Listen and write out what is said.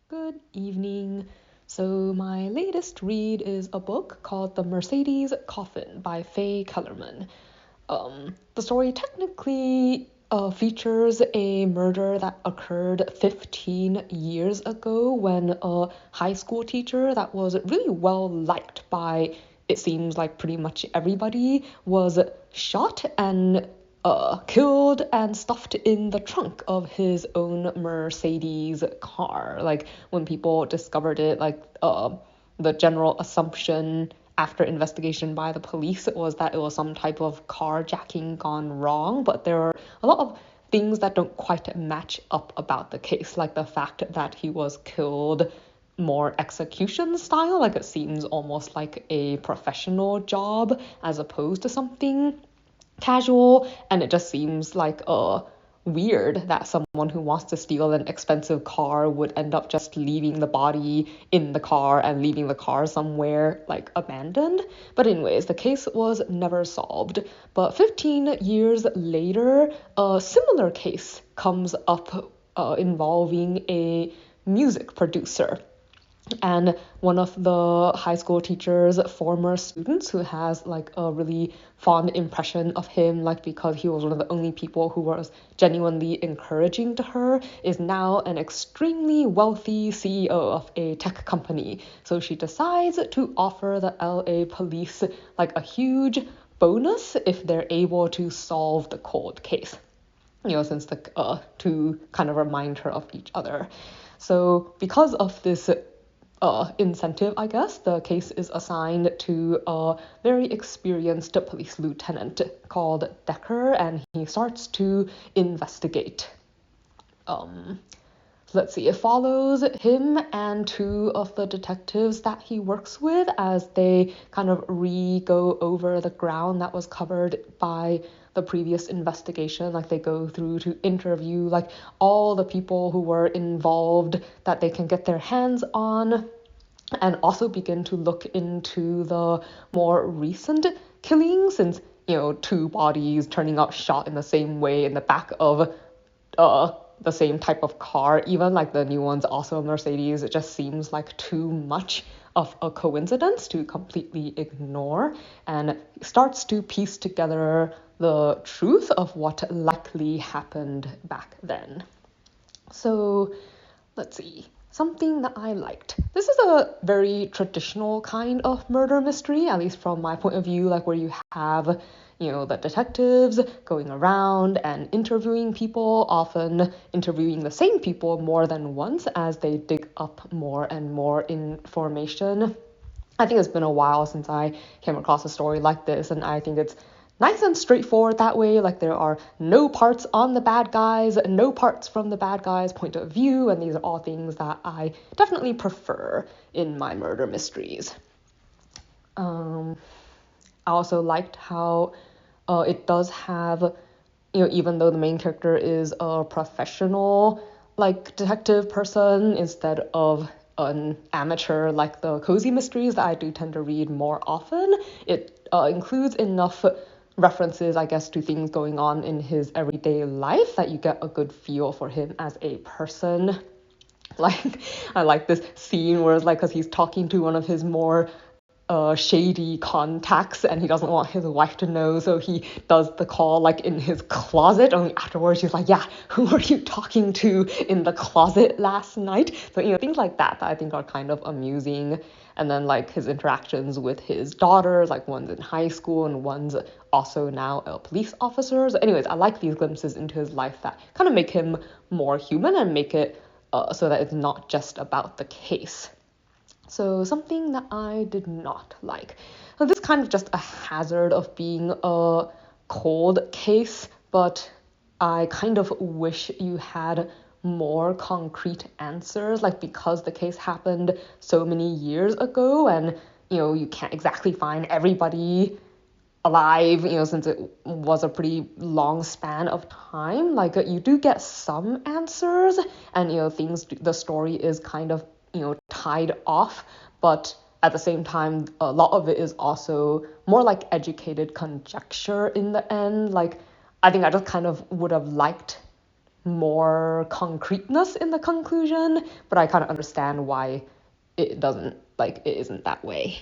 Good evening. So, my latest read is a book called The Mercedes Coffin by Faye Kellerman. The story technically features a murder that occurred 15 years ago when a high school teacher that was really well liked by, it seems like, pretty much everybody was shot and killed and stuffed in the trunk of his own Mercedes car. Like when people discovered it, the general assumption after investigation by the police was that it was some type of carjacking gone wrong, but there are a lot of things that don't quite match up about the case, like the fact that he was killed more execution style, like it seems almost like a professional job as opposed to something casual, and it just seems like weird that someone who wants to steal an expensive car would end up just leaving the body in the car and leaving the car somewhere like abandoned. But anyways, the case was never solved. But 15 years later, a similar case comes up involving a music producer and one of the high school teacher's former students who has like a really fond impression of him, like because he was one of the only people who was genuinely encouraging to her, is now an extremely wealthy CEO of a tech company. So she decides to offer the LA police like a huge bonus if they're able to solve the cold case, since the to kind of remind her of each other. So because of this incentive, I guess, the case is assigned to a very experienced police lieutenant called Decker, and he starts to investigate. Um, let's see, it follows him and two of the detectives that he works with as they kind of go over the ground that was covered by the previous investigation. Like they go through to interview like all the people who were involved that they can get their hands on, and also begin to look into the more recent killings, since two bodies turning up shot in the same way in the back of the same type of car, even like the new one's also a Mercedes, it just seems like too much of a coincidence to completely ignore, and starts to piece together the truth of what likely happened back then. So let's see. Something that I liked. This is a very traditional kind of murder mystery, at least from my point of view, like where you have, the detectives going around and interviewing people, often interviewing the same people more than once as they dig up more and more information. I think it's been a while since I came across a story like this, and I think it's nice and straightforward that way. Like there are no parts on the bad guys, no parts from the bad guys' point of view, and these are all things that I definitely prefer in my murder mysteries. I also liked how it does have, even though the main character is a professional, like detective person instead of an amateur like the cozy mysteries that I do tend to read more often, it includes enough references, I guess, to things going on in his everyday life that you get a good feel for him as a person. Like, I like this scene where it's like, because he's talking to one of his more shady contacts and he doesn't want his wife to know, so he does the call like in his closet. Only afterwards he's like, yeah, who were you talking to in the closet last night? So things like that I think are kind of amusing. And then like his interactions with his daughters, like one's in high school and one's also now a police officer. So anyways, I like these glimpses into his life that kind of make him more human and make it so that it's not just about the case. So something that I did not like. So this is kind of just a hazard of being a cold case, but I kind of wish you had more concrete answers, like because the case happened so many years ago and you can't exactly find everybody alive, since it was a pretty long span of time. Like you do get some answers and the story is kind of tied off, but at the same time a lot of it is also more like educated conjecture in the end. Like I think I just kind of would have liked more concreteness in the conclusion, but I kind of understand why it isn't that way.